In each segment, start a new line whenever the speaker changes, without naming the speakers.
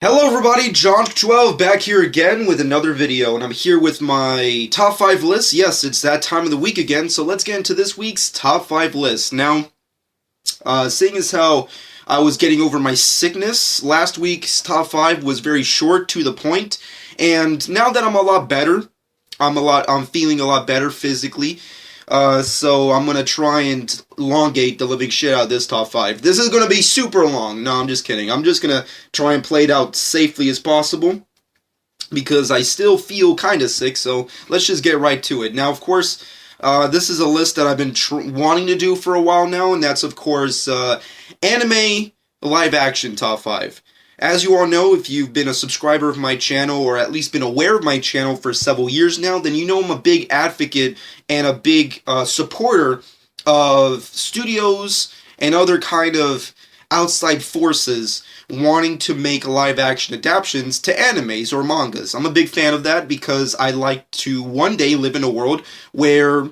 Hello everybody, John12 back here again with another video, and I'm here with my top 5 list. Yes, it's that time of the week again, so let's get into this week's top 5 list. Now, seeing as how I was getting over my sickness, last week's top 5 was very short, to the point, and now that I'm a lot better, I'm feeling a lot better physically. So I'm gonna try and elongate the living shit out of this top 5. This is gonna be super long. No, I'm just kidding. I'm just gonna try and play it out safely as possible, because I still feel kinda sick, so let's just get right to it. Now, of course, this is a list that I've been wanting to do for a while now, and that's, of course, anime live-action top 5. As you all know, if you've been a subscriber of my channel, or at least been aware of my channel for several years now, then you know I'm a big advocate and a big supporter of studios and other kind of outside forces wanting to make live-action adaptations to animes or mangas. I'm a big fan of that because I like to one day live in a world where,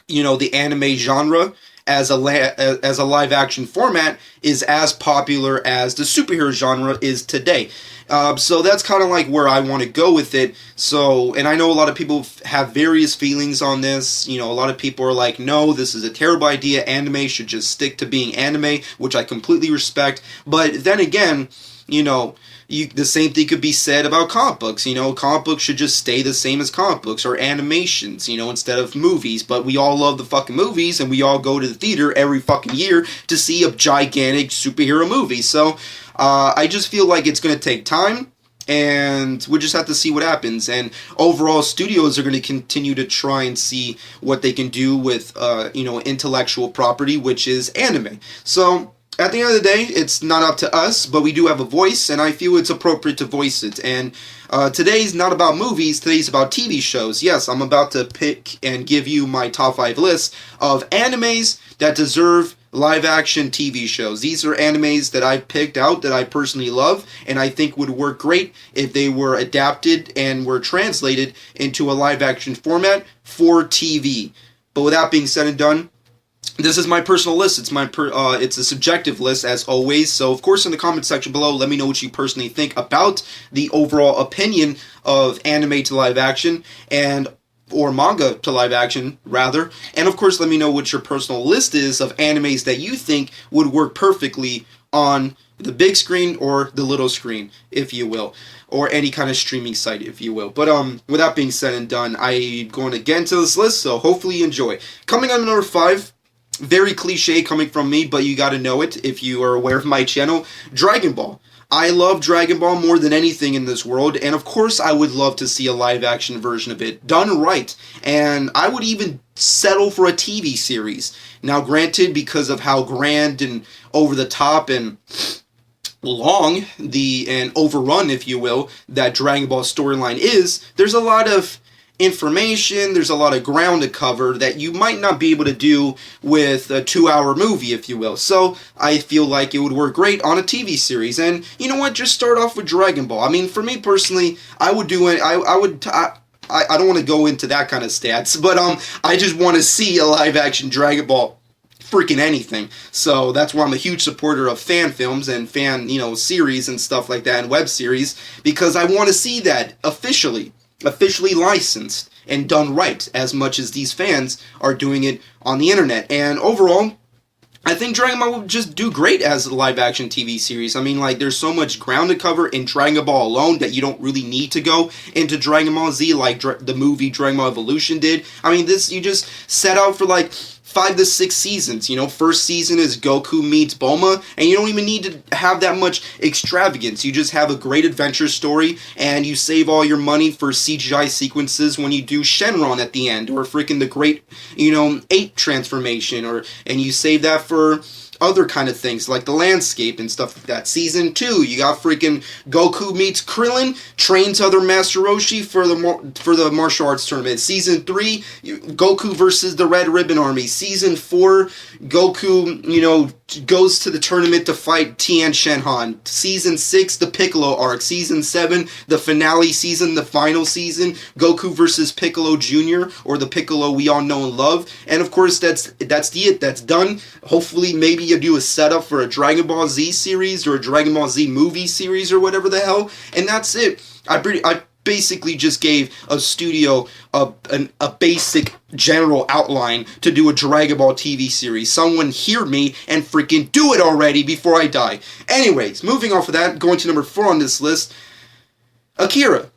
you know, the anime genre as a live-action format is as popular as the superhero genre is today. So that's kind of like where I want to go with it. So, and I know a lot of people have various feelings on this. You know, a lot of people are like, no, this is a terrible idea. Anime should just stick to being anime, which I completely respect. But then again, you know, the same thing could be said about comic books. You know, comic books should just stay the same as comic books, or animations, you know, instead of movies. But we all love the fucking movies, and we all go to the theater every fucking year to see a gigantic superhero movie. So, I just feel like it's going to take time, and we just have to see what happens. And overall, studios are going to continue to try and see what they can do with, you know, intellectual property, which is anime. So, at the end of the day, it's not up to us, but we do have a voice, and I feel it's appropriate to voice it. And today's not about movies, today's about TV shows. Yes, I'm about to pick and give you my top 5 list of animes that deserve live-action TV shows. These are animes that I picked out that I personally love, and I think would work great if they were adapted and were translated into a live-action format for TV. But with that being said and done, this is my personal list. It's a subjective list, as always. So, of course, in the comment section below, let me know what you personally think about the overall opinion of anime to live action, or manga to live action, rather. And, of course, let me know what your personal list is of animes that you think would work perfectly on the big screen or the little screen, if you will, or any kind of streaming site, if you will. But with that being said and done, I'm going to get into this list, so hopefully you enjoy. Coming on number 5. Very cliche coming from me, but you gotta know it if you are aware of my channel. Dragon Ball. I love Dragon Ball more than anything in this world, and of course I would love to see a live-action version of it done right. And I would even settle for a TV series. Now, granted, because of how grand and over-the-top and long and overrun, if you will, that Dragon Ball storyline is, there's a lot of information, there's a lot of ground to cover that you might not be able to do with a 2-hour movie, if you will. So I feel like it would work great on a TV series. And you know what? Just start off with Dragon Ball. I mean, for me personally, I would do it. I don't want to go into that kind of stats, but I just want to see a live action Dragon Ball freaking anything. So that's why I'm a huge supporter of fan films and fan, you know, series and stuff like that, and web series, because I want to see that officially licensed and done right, as much as these fans are doing it on the internet. And overall, I think Dragon Ball would just do great as a live-action TV series. I mean, like, there's so much ground to cover in Dragon Ball alone that you don't really need to go into Dragon Ball Z like the movie Dragon Ball Evolution did. I mean, this, you just set out for, like, 5 to 6 seasons. You know, first season is Goku meets Bulma, and you don't even need to have that much extravagance. You just have a great adventure story, and you save all your money for CGI sequences when you do Shenron at the end, or freaking the great, you know, 8 transformation, and you save that for other kind of things like the landscape and stuff like that. Season 2, you got freaking Goku meets Krillin, trains other Master Roshi for the martial arts tournament. Season 3, Goku versus the Red Ribbon Army. Season 4, Goku, you know, goes to the tournament to fight Tien Shenhan. Season 6, the Piccolo arc. Season 7, the finale season, the final season, Goku versus Piccolo Jr., or the Piccolo we all know and love. And of course, that's it. That's done. Hopefully, maybe you do a setup for a Dragon Ball Z series or a Dragon Ball Z movie series or whatever the hell, and that's it. I basically just gave a studio a basic general outline to do a Dragon Ball TV series. Someone hear me and freaking do it already before I die. Anyways, moving off of that, going to number 4 on this list, Akira.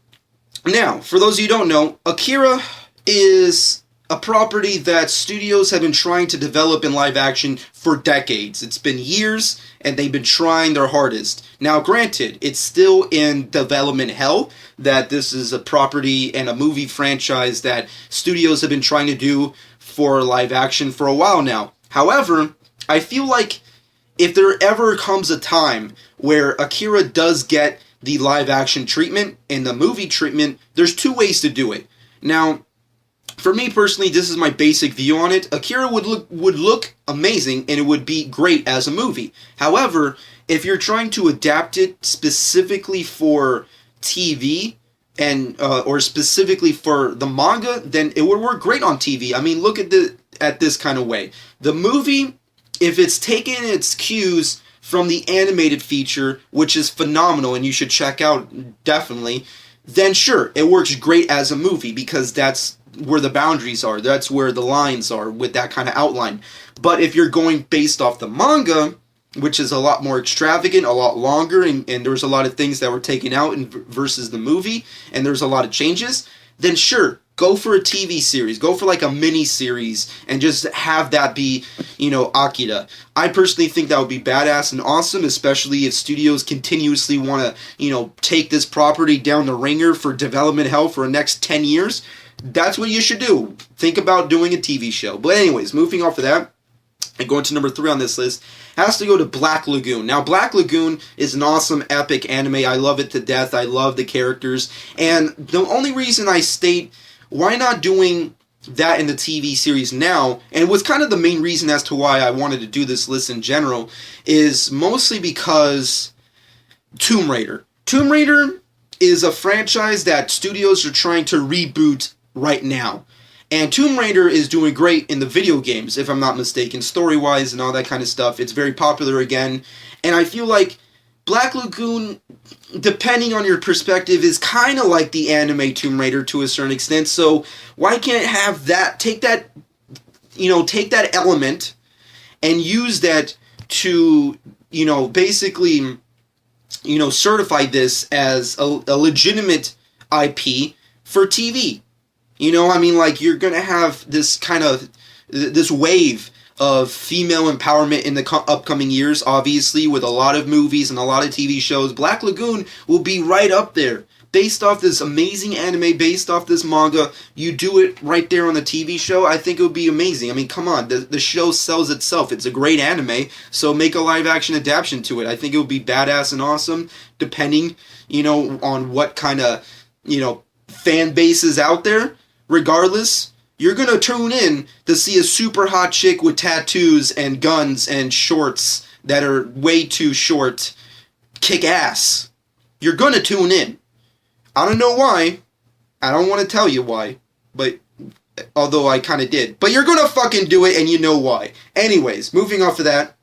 Now, for those of you who don't know, Akira is a property that studios have been trying to develop in live action for decades. It's been years, and they've been trying their hardest. Now, granted, it's still in development hell, that this is a property and a movie franchise that studios have been trying to do for live action for a while now. However, I feel like if there ever comes a time where Akira does get the live action treatment and the movie treatment, there's 2 ways to do it. Now, for me personally, this is my basic view on it. Akira would look amazing, and it would be great as a movie. However, if you're trying to adapt it specifically for TV and or specifically for the manga, then it would work great on TV. I mean, look at this kind of way. The movie, if it's taken its cues from the animated feature, which is phenomenal and you should check out definitely, then sure, it works great as a movie because that's where the boundaries are. That's where the lines are with that kind of outline. But if you're going based off the manga, which is a lot more extravagant, a lot longer, and there's a lot of things that were taken out versus the movie, and there's a lot of changes, then sure, go for a TV series. Go for like a mini series and just have that be, Akira. I personally think that would be badass and awesome, especially if studios continuously want to, take this property down the ringer for development hell for the next 10 years. That's what you should do. Think about doing a TV show. But anyways, moving off of that, and going to number 3 on this list, has to go to Black Lagoon. Now, Black Lagoon is an awesome, epic anime. I love it to death. I love the characters. And the only reason I state why not doing that in the TV series now, and it was kind of the main reason as to why I wanted to do this list in general, is mostly because Tomb Raider. Tomb Raider is a franchise that studios are trying to reboot right now. And Tomb Raider is doing great in the video games, if I'm not mistaken, story-wise and all that kind of stuff. It's very popular again. And I feel like Black Lagoon, depending on your perspective, is kind of like the anime Tomb Raider to a certain extent. So why can't have that, take that element and use that to, basically, certify this as a legitimate IP for TV. You're going to have this kind of, this wave of female empowerment in the upcoming years, obviously, with a lot of movies and a lot of TV shows. Black Lagoon will be right up there. Based off this amazing anime, based off this manga, you do it right there on the TV show, I think it would be amazing. I mean, come on, the show sells itself. It's a great anime, so make a live-action adaptation to it. I think it would be badass and awesome, depending, on what kind of, fan base is out there. Regardless, you're going to tune in to see a super hot chick with tattoos and guns and shorts that are way too short kick ass. You're going to tune in. I don't know why. I don't want to tell you why. But, although I kind of did. But you're going to fucking do it and you know why. Anyways, moving off of that.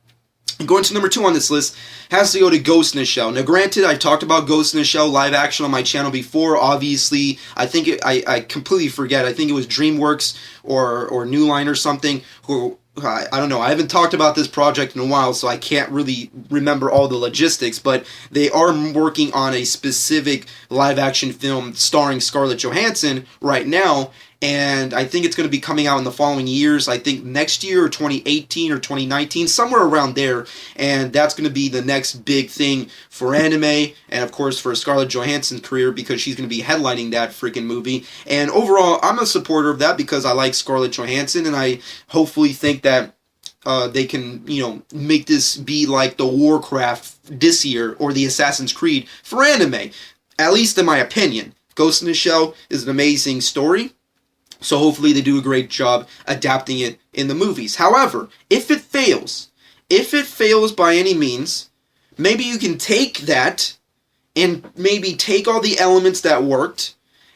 Going to number 2 on this list has to go to Ghost in the Shell. Now, granted, I've talked about Ghost in the Shell live action on my channel before. Obviously, I think I completely forget. I think it was DreamWorks or New Line or something. I don't know. I haven't talked about this project in a while, so I can't really remember all the logistics. But they are working on a specific live action film starring Scarlett Johansson right now. And I think it's going to be coming out in the following years. I think next year or 2018 or 2019, somewhere around there. And that's going to be the next big thing for anime and, of course, for Scarlett Johansson's career because she's going to be headlining that freaking movie. And overall, I'm a supporter of that because I like Scarlett Johansson and I hopefully think that they can, make this be like the Warcraft this year or the Assassin's Creed for anime. At least in my opinion. Ghost in the Shell is an amazing story. So hopefully they do a great job adapting it in the movies. However, if it fails by any means, maybe you can take that and maybe take all the elements that worked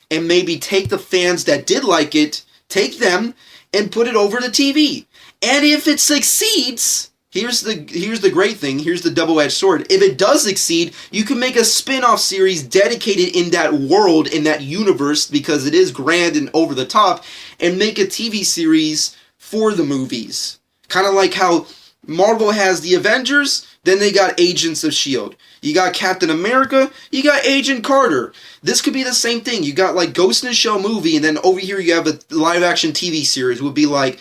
and maybe take the fans that did like it, take them and put it over to TV. And if it succeeds, Here's the great thing. Here's the double-edged sword. If it does succeed, you can make a spin-off series dedicated in that world, in that universe, because it is grand and over the top, and make a TV series for the movies. Kind of like how Marvel has the Avengers, then they got Agents of S.H.I.E.L.D. You got Captain America, you got Agent Carter. This could be the same thing. You got like Ghost in the Shell movie, and then over here you have a live-action TV series. Would be like,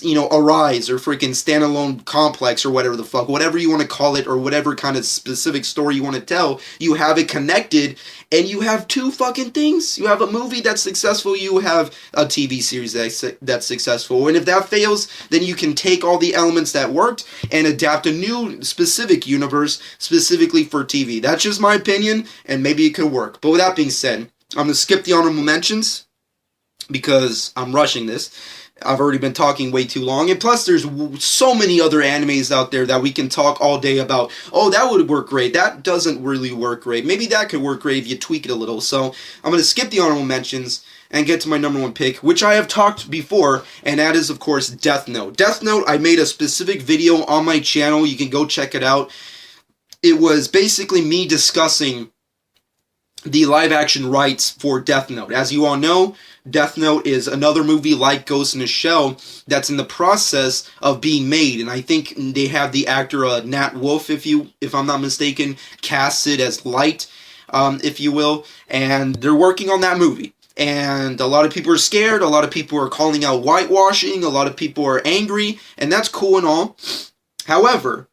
you know, Arise or freaking Standalone Complex or whatever the fuck, whatever you want to call it, or whatever kind of specific story you want to tell. You have it connected, and you have two fucking things. You have a movie that's successful, you have a TV series that's successful. And if that fails, then you can take all the elements that worked and adapt a new specific universe specifically for TV. That's just my opinion, and maybe it could work. But with that being said, I'm going to skip the honorable mentions because I'm rushing this. I've already been talking way too long, and plus there's so many other animes out there that we can talk all day about. Oh, that would work great. That doesn't really work great. Maybe that could work great if you tweak it a little. So I'm going to skip the honorable mentions and get to my number one pick, which I have talked before, and that is, of course, Death Note. Death Note, I made a specific video on my channel. You can go check it out. It was basically me discussing the live-action rights for Death Note. As you all know, Death Note is another movie like Ghost in the Shell that's in the process of being made, and I think they have the actor Nat Wolff, if I'm not mistaken, casted as Light, if you will, and they're working on that movie. And a lot of people are scared, a lot of people are calling out whitewashing, a lot of people are angry, and that's cool and all. However,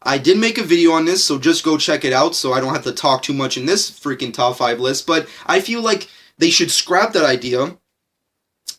I did make a video on this, so just go check it out so I don't have to talk too much in this freaking top 5 list, but I feel like they should scrap that idea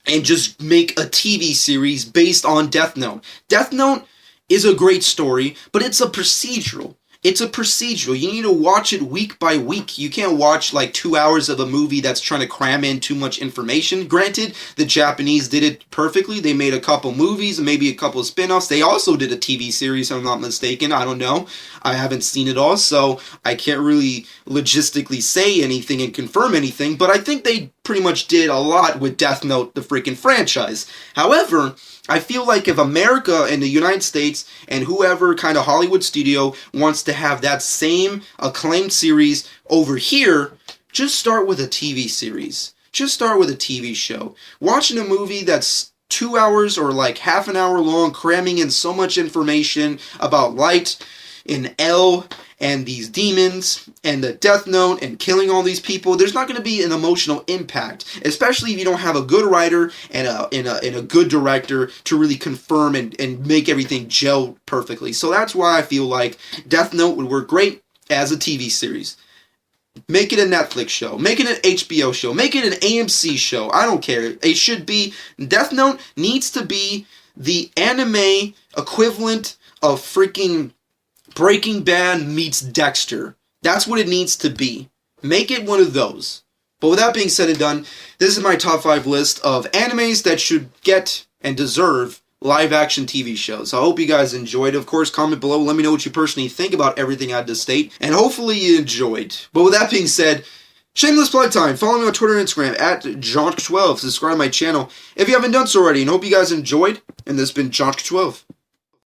and just make a TV series based on Death Note. Death Note is a great story, but it's a procedural. It's a procedural. You need to watch it week by week. You can't watch like 2 hours of a movie that's trying to cram in too much information. Granted, the Japanese did it perfectly. They made a couple movies and maybe a couple of spin-offs. They also did a TV series, if I'm not mistaken. I don't know. I haven't seen it all, so I can't really logistically say anything and confirm anything, but I think they pretty much did a lot with Death Note, the freaking franchise. However, I feel like if America and the United States and whoever kind of Hollywood studio wants to have that same acclaimed series over here, just start with a TV series. Just start with a TV show. Watching a movie that's 2 hours or like half an hour long, cramming in so much information about Light and L and these demons and the Death Note and killing all these people, there's not going to be an emotional impact, especially if you don't have a good writer and a good director to really confirm and make everything gel perfectly. So that's why I feel like Death Note would work great as a TV series. Make it a Netflix show. Make it an HBO show. Make it an AMC show. I don't care. It should be... Death Note needs to be the anime equivalent of freaking Breaking Bad meets Dexter. That's what it needs to be. Make it one of those. But with that being said and done, this is my top 5 list of animes that should get and deserve live-action TV shows. I hope you guys enjoyed. Of course, comment below. Let me know what you personally think about everything I just state. And hopefully you enjoyed. But with that being said, shameless plug time. Follow me on Twitter and Instagram at Jonk12. Subscribe to my channel if you haven't done so already. And hope you guys enjoyed. And this has been Jonk12.